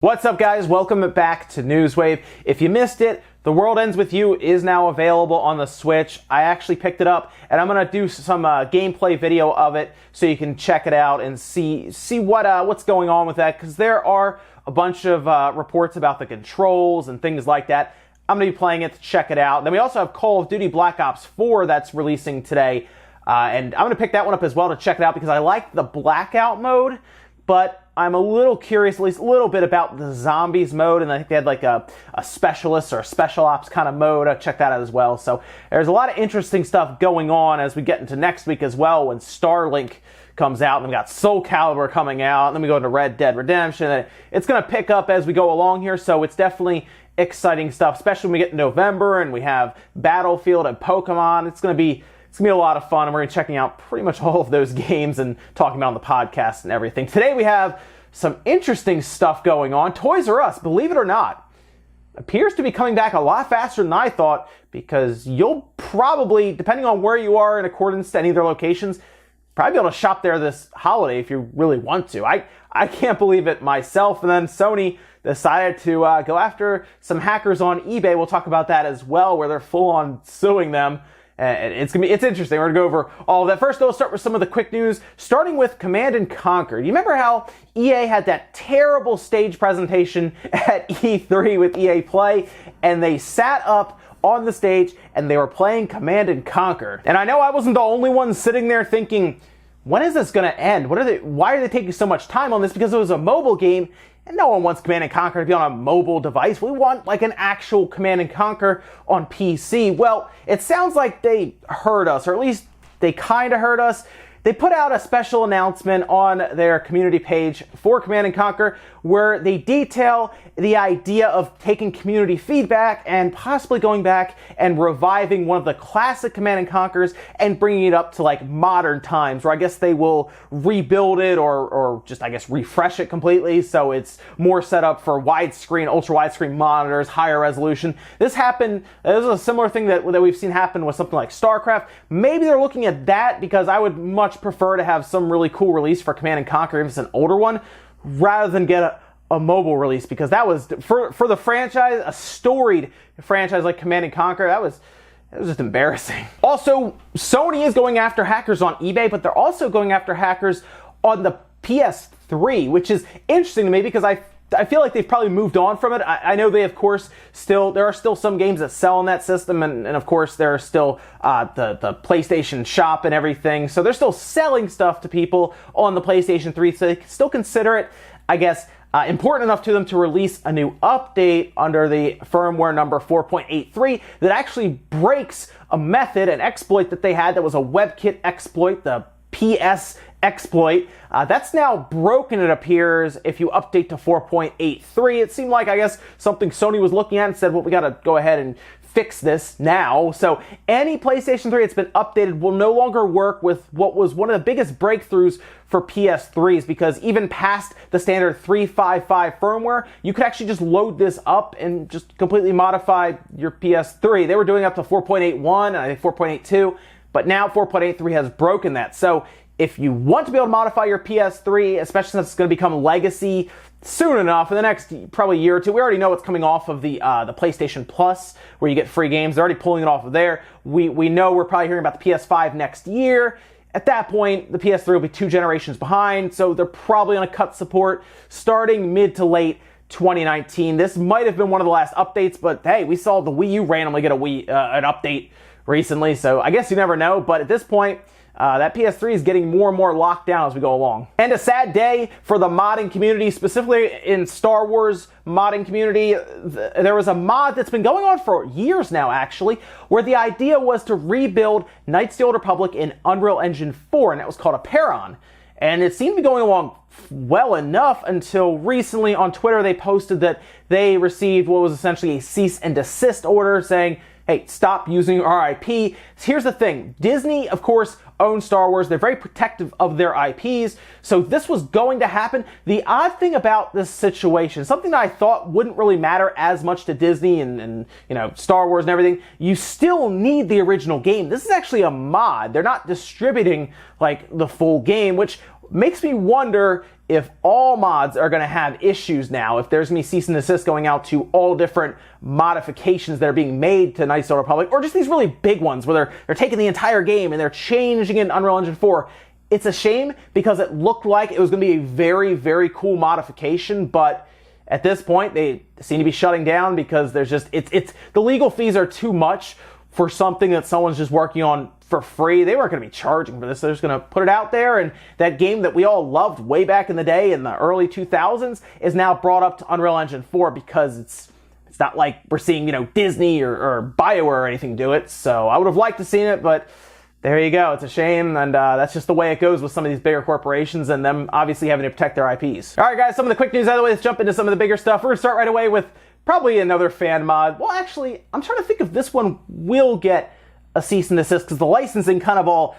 What's up, guys? Welcome back to Newswave. If you missed it, The World Ends With You is now available on the Switch. I actually picked it up, and I'm going to do some gameplay video of it so you can check it out and see what's going on with that, because there are a bunch of reports about the controls and things like that. I'm going to be playing it to check it out. Then we also have Call of Duty Black Ops 4 that's releasing today, and I'm going to pick that one up as well to check it out because I like the Blackout mode, but I'm a little curious, at least a little bit, about the zombies mode, and I think they had like a specialist or a special ops kind of mode. I'll check that out as well. So there's a lot of interesting stuff going on as we get into next week as well, when Starlink comes out, and we got Soul Calibur coming out, and then we go into Red Dead Redemption, and it's going to pick up as we go along here, so it's definitely exciting stuff, especially when we get to November and we have Battlefield and Pokemon. It's going to be a lot of fun, and we're going to be checking out pretty much all of those games and talking about on the podcast and everything. Today we have some interesting stuff going on. Toys R Us, believe it or not, appears to be coming back a lot faster than I thought, because you'll probably, depending on where you are in accordance to any of their locations, probably be able to shop there this holiday if you really want to. I can't believe it myself. And then Sony decided to go after some hackers on eBay. We'll talk about that as well, where they're full on suing them. It's interesting. We're gonna go over all of that. First, we'll start with some of the quick news, starting with Command and Conquer. Do you remember how EA had that terrible stage presentation at E3 with EA Play, and they sat up on the stage and they were playing Command and Conquer? And I know I wasn't the only one sitting there thinking, when is this gonna end? Why are they taking so much time on this? Because it was a mobile game, and no one wants Command & Conquer to be on a mobile device. We want like an actual Command & Conquer on PC. Well, it sounds like they heard us, or at least they kind of heard us. They put out a special announcement on their community page for Command & Conquer where they detail the idea of taking community feedback and possibly going back and reviving one of the classic Command & Conquers and bringing it up to like modern times, where I guess they will rebuild it or just, I guess, refresh it completely so it's more set up for widescreen, ultra widescreen monitors, higher resolution. This is a similar thing that we've seen happen with something like StarCraft. Maybe they're looking at that, because I would much prefer to have some really cool release for Command & Conquer if it's an older one, rather than get a mobile release, because that was, for the franchise, a storied franchise like Command & Conquer, it was just embarrassing. Also, Sony is going after hackers on eBay, but they're also going after hackers on the PS3, which is interesting to me because I feel like they've probably moved on from it. I know they, of course, there are still some games that sell on that system, and of course there are still the PlayStation Shop and everything, so they're still selling stuff to people on the PlayStation 3, so they can still consider it, I guess, important enough to them to release a new update under the firmware number 4.83 that actually breaks a method, an exploit that they had that was a WebKit exploit, the PS exploit. That's now broken, it appears, if you update to 4.83. It seemed like, I guess, something Sony was looking at and said, well, we gotta go ahead and fix this now. So any PlayStation 3 that's been updated will no longer work with what was one of the biggest breakthroughs for PS3s, because even past the standard 3.5.5 firmware, you could actually just load this up and just completely modify your PS3. They were doing up to 4.81 and I think 4.82, but now 4.83 has broken that. So if you want to be able to modify your PS3, especially since it's going to become legacy soon enough, in the next probably year or two, we already know it's coming off of the PlayStation Plus, where you get free games. They're already pulling it off of there. We know we're probably hearing about the PS5 next year. At that point, the PS3 will be 2 generations behind, so they're probably going to cut support starting mid to late 2019. This might have been one of the last updates, but hey, we saw the Wii U randomly get an update recently, so I guess you never know. But at this point, that PS3 is getting more and more locked down as we go along. And a sad day for the modding community, specifically in Star Wars modding community. There was a mod that's been going on for years now, actually, where the idea was to rebuild Knights of the Old Republic in Unreal Engine 4, and that was called a Peron. And it seemed to be going along well enough until recently on Twitter they posted that they received what was essentially a cease and desist order saying, hey, stop using our IP. Here's the thing. Disney, of course, owns Star Wars. They're very protective of their IPs. So this was going to happen. The odd thing about this situation, something that I thought wouldn't really matter as much to Disney and you know, Star Wars and everything, you still need the original game. This is actually a mod. They're not distributing like the full game, which makes me wonder if all mods are going to have issues now, if there's going to be cease and desist going out to all different modifications that are being made to Knights of the Old Republic, or just these really big ones where they're taking the entire game and they're changing it in Unreal Engine 4, it's a shame because it looked like it was going to be a very, very cool modification, but at this point, they seem to be shutting down because there's just, the legal fees are too much for something that someone's just working on for free. They weren't going to be charging for this. They're just going to put it out there, and that game that we all loved way back in the day in the early 2000s is now brought up to Unreal Engine 4 because it's not like we're seeing, Disney or BioWare or anything do it. So I would have liked to seen it, but there you go. It's a shame, and that's just the way it goes with some of these bigger corporations and them obviously having to protect their IPs. All right, guys, some of the quick news out of the way. Let's jump into some of the bigger stuff. We're going to start right away with probably another fan mod. Well, actually, I'm trying to think if this one will get a cease and desist because the licensing it's kind of all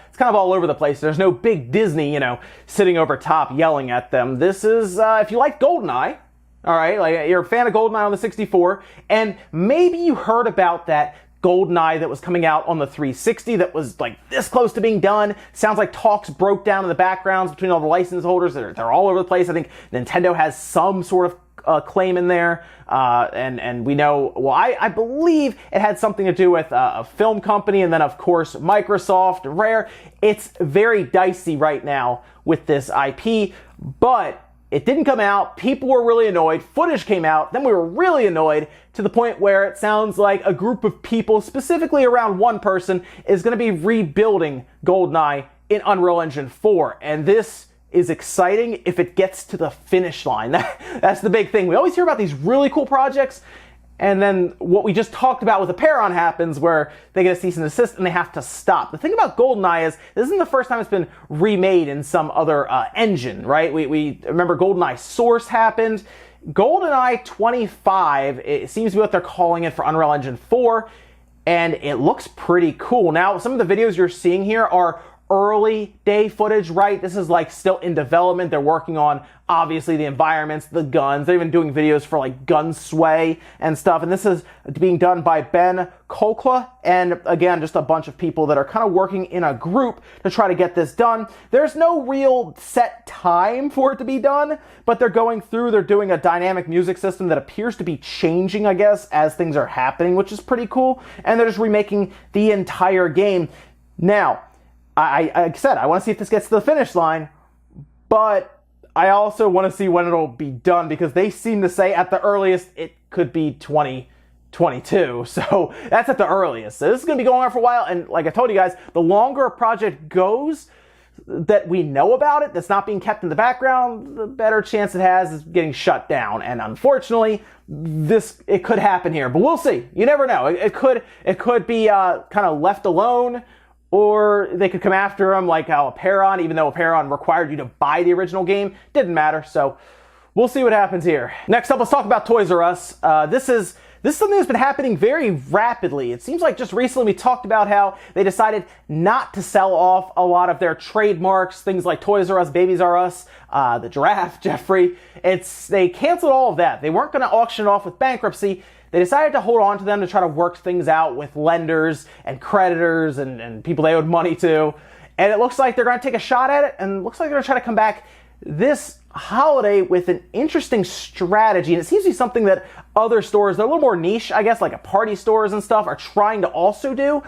over the place. There's no big Disney, sitting over top yelling at them. This is, if you like Goldeneye, all right, like you're a fan of Goldeneye on the 64, and maybe you heard about that Goldeneye that was coming out on the 360 that was like this close to being done. Sounds like talks broke down in the backgrounds between all the license holders. They're all over the place. I think Nintendo has some sort of claim in there, and we know, well, I believe it had something to do with a film company, and then of course Microsoft, Rare. It's very dicey right now with this IP, but it didn't come out. People were really annoyed. Footage came out. Then we were really annoyed to the point where it sounds like a group of people, specifically around one person, is going to be rebuilding Goldeneye in Unreal Engine 4. And this is exciting if it gets to the finish line. That's the big thing. We always hear about these really cool projects, and then what we just talked about with Apeiron happens where they get a cease and desist and they have to stop. The thing about Goldeneye is this isn't the first time it's been remade in some other engine, right? We remember Goldeneye Source happened. Goldeneye 25, it seems to be what they're calling it for Unreal Engine 4, and it looks pretty cool. Now, some of the videos you're seeing here are early day footage, right? This is like still in development. They're working on obviously the environments, the guns. They're even doing videos for like gun sway and stuff. And this is being done by Ben Kokla, and again, just a bunch of people that are kind of working in a group to try to get this done. There's no real set time for it to be done, but they're going through, they're doing a dynamic music system that appears to be changing, I guess, as things are happening, which is pretty cool. And they're just remaking the entire game. Now, I said, I want to see if this gets to the finish line, but I also want to see when it'll be done, because they seem to say at the earliest it could be 2022. So that's at the earliest. So this is going to be going on for a while, and like I told you guys, the longer a project goes that we know about it, that's not being kept in the background, the better chance it has is getting shut down. And unfortunately, it could happen here, but we'll see. You never know. It could be kind of left alone, or they could come after them like how Apeiron, even though Apeiron required you to buy the original game, didn't matter. So we'll see what happens here. Next up, let's talk about Toys R Us. This is something that's been happening very rapidly. It seems like just recently we talked about how they decided not to sell off a lot of their trademarks, things like Toys R Us, Babies R Us, the giraffe, Jeffrey. They canceled all of that. They weren't going to auction it off with bankruptcy. They decided to hold on to them to try to work things out with lenders and creditors and people they owed money to. And it looks like they're going to take a shot at it, and it looks like they're going to try to come back this holiday with an interesting strategy. And it seems to be something that other stores, they're a little more niche, I guess, like a party stores and stuff, are trying to also do.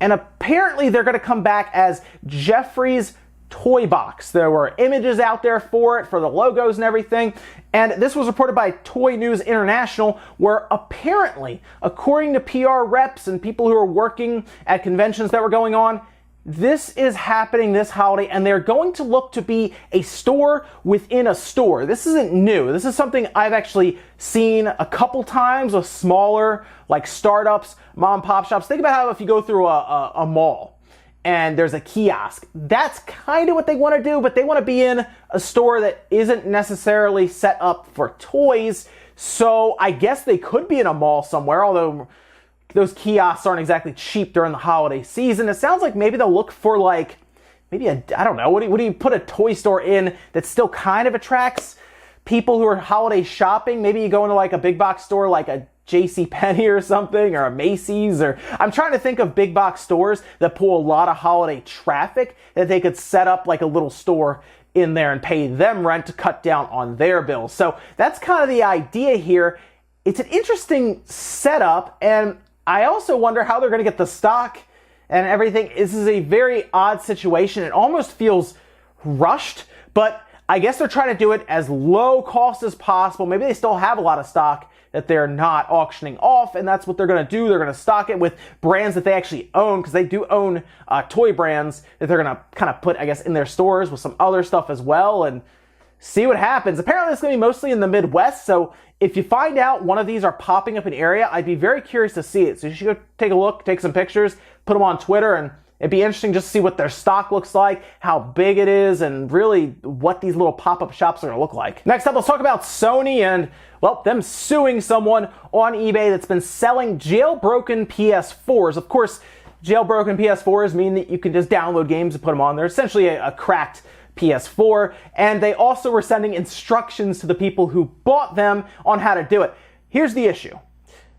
And apparently they're going to come back as Jeffrey's Toy Box. There were images out there for it, for the logos and everything. And this was reported by Toy News International, where apparently, according to PR reps and people who are working at conventions that were going on, this is happening this holiday, and they're going to look to be a store within a store. This isn't new. This is something I've actually seen a couple times with smaller, like startups, mom and pop shops. Think about how if you go through a mall and there's a kiosk, that's kind of what they want to do, but they want to be in a store that isn't necessarily set up for toys. So I guess they could be in a mall somewhere, although those kiosks aren't exactly cheap during the holiday season. It sounds like maybe they'll look for like, maybe I don't know, what do you put a toy store in that still kind of attracts people who are holiday shopping? Maybe you go into like a big box store like a JCPenney or something, or a Macy's, or I'm trying to think of big box stores that pull a lot of holiday traffic that they could set up like a little store in there and pay them rent to cut down on their bills. So that's kind of the idea here. It's an interesting setup, and I also wonder how they're going to get the stock and everything. This is a very odd situation. It almost feels rushed, but I guess they're trying to do it as low cost as possible. Maybe they still have a lot of stock that they're not auctioning off, and that's what they're going to do. They're going to stock it with brands that they actually own, because they do own toy brands that they're going to kind of put, I guess, in their stores with some other stuff as well, and see what happens. Apparently it's going to be mostly in the Midwest, so if you find out one of these are popping up in an area, I'd be very curious to see it. So you should go take a look, take some pictures, put them on Twitter, and it'd be interesting just to see what their stock looks like, how big it is, and really what these little pop-up shops are going to look like. Next up, let's talk about Sony and, well, them suing someone on eBay that's been selling jailbroken PS4s. Of course, jailbroken PS4s mean that you can just download games and put them on. They're essentially a cracked PS4, and they also were sending instructions to the people who bought them on how to do it. Here's the issue.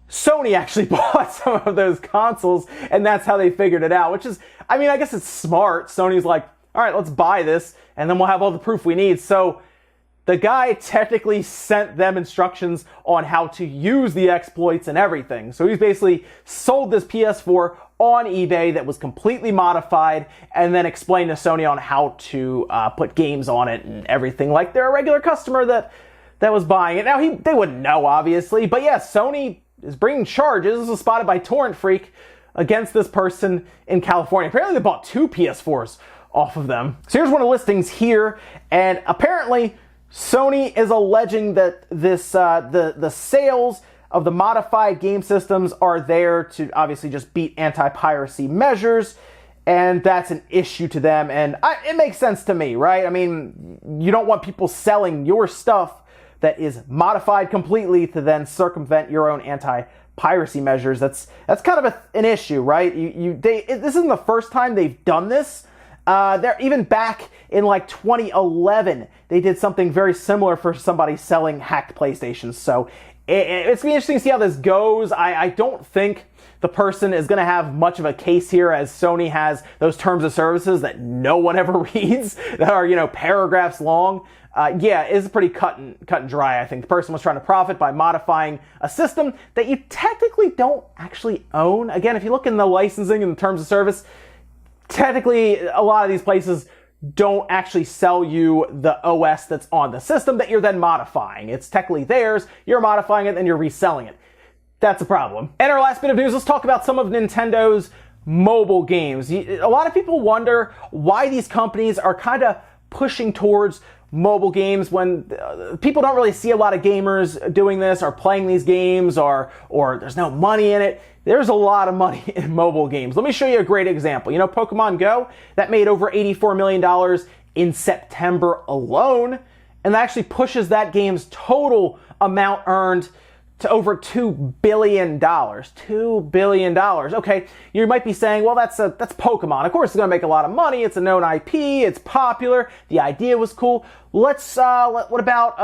Sony actually bought some of those consoles, and that's how they figured it out, which is, I mean, I guess it's smart. Sony's like, all right, let's buy this, and then we'll have all the proof we need. So the guy technically sent them instructions on how to use the exploits and everything. So he's basically sold this PS4 on eBay that was completely modified, and then explained to Sony on how to put games on it and everything, like they're a regular customer that was buying it. Now, they wouldn't know, obviously, but yeah, Sony is bringing charges. This was spotted by Torrent Freak against this person in California. Apparently they bought 2 PS4s off of them. So here's one of the listings here, and apparently Sony is alleging that this the sales of the modified game systems are there to obviously just beat anti-piracy measures, and that's an issue to them, and it makes sense to me, right? I mean, you don't want people selling your stuff that is modified completely to then circumvent your own anti-piracy measures. That's kind of an issue, right? This isn't the first time they've done this. Even back in like 2011, they did something very similar for somebody selling hacked PlayStations. So it's gonna be interesting to see how this goes. I don't think the person is going to have much of a case here, as Sony has those terms of services that no one ever reads, that are, paragraphs long. Yeah, it's pretty cut and dry, I think. The person was trying to profit by modifying a system that you technically don't actually own. Again, if you look in the licensing and the terms of service, technically a lot of these places don't actually sell you the OS that's on the system that you're then modifying. It's technically theirs, you're modifying it, and you're reselling it. That's a problem. And our last bit of news, let's talk about some of Nintendo's mobile games. A lot of people wonder why these companies are kind of pushing towards mobile games when people don't really see a lot of gamers doing this or playing these games, or there's no money in it. There's a lot of money in mobile games. Let me show you a great example. Pokemon Go, that made over $84 million in September alone, and that actually pushes that game's total amount earned to over $2 billion. $2 billion. Okay, you might be saying, well, that's Pokemon. Of course, it's going to make a lot of money. It's a known IP. It's popular. The idea was cool. What about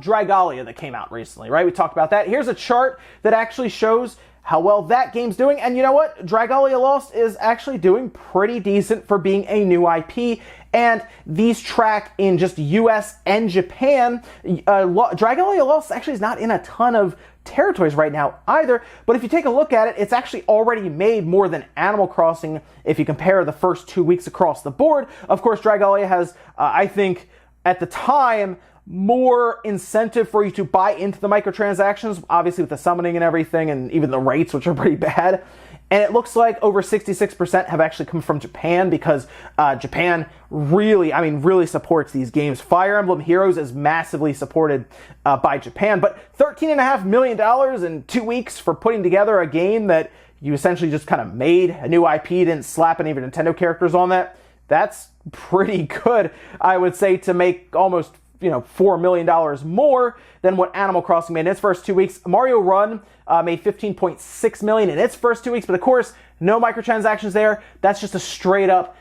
Dragalia that came out recently, right? We talked about that. Here's a chart that actually shows how well that game's doing. And you know what? Dragalia Lost is actually doing pretty decent for being a new IP. And these track in just US and Japan. Dragalia Lost actually is not in a ton of territories right now either. But if you take a look at it, it's actually already made more than Animal Crossing if you compare the first 2 weeks across the board. Of course, Dragalia has, I think, at the time, more incentive for you to buy into the microtransactions, obviously with the summoning and everything, and even the rates, which are pretty bad. And it looks like over 66% have actually come from Japan, because Japan really supports these games. Fire Emblem Heroes is massively supported by Japan, but $13.5 million in 2 weeks for putting together a game that you essentially just kind of made a new IP, didn't slap any of your Nintendo characters on that. That's pretty good, I would say, to make almost $4 million more than what Animal Crossing made in its first 2 weeks. Mario Run made $15.6 million in its first 2 weeks, but of course, no microtransactions there. That's just a straight up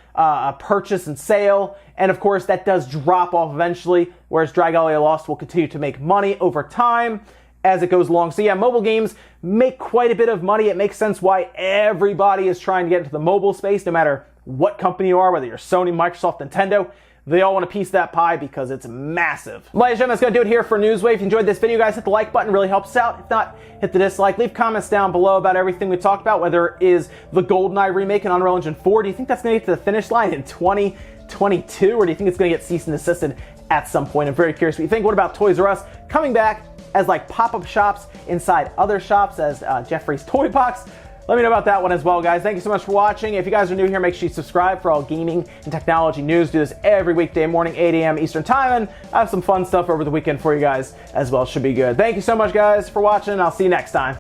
purchase and sale, and of course, that does drop off eventually, whereas Dragalia Lost will continue to make money over time as it goes along. So yeah, mobile games make quite a bit of money. It makes sense why everybody is trying to get into the mobile space, no matter what company you are, whether you're Sony, Microsoft, Nintendo. they all want a piece of that pie because it's massive. Ladies and gentlemen, that's going to do it here for Newswave. If you enjoyed this video, guys, hit the like button. It really helps us out. If not, hit the dislike. Leave comments down below about everything we talked about, whether it is the GoldenEye remake in Unreal Engine 4. Do you think that's going to get to the finish line in 2022, or do you think it's going to get cease and desisted at some point? I'm very curious what you think. What about Toys R Us coming back as like pop-up shops inside other shops as Jeffrey's Toy Box? Let me know about that one as well, guys. Thank you so much for watching. If you guys are new here, make sure you subscribe for all gaming and technology news. Do this every weekday morning, 8 a.m. Eastern Time, and I have some fun stuff over the weekend for you guys as well. Should be good. Thank you so much, guys, for watching. I'll see you next time.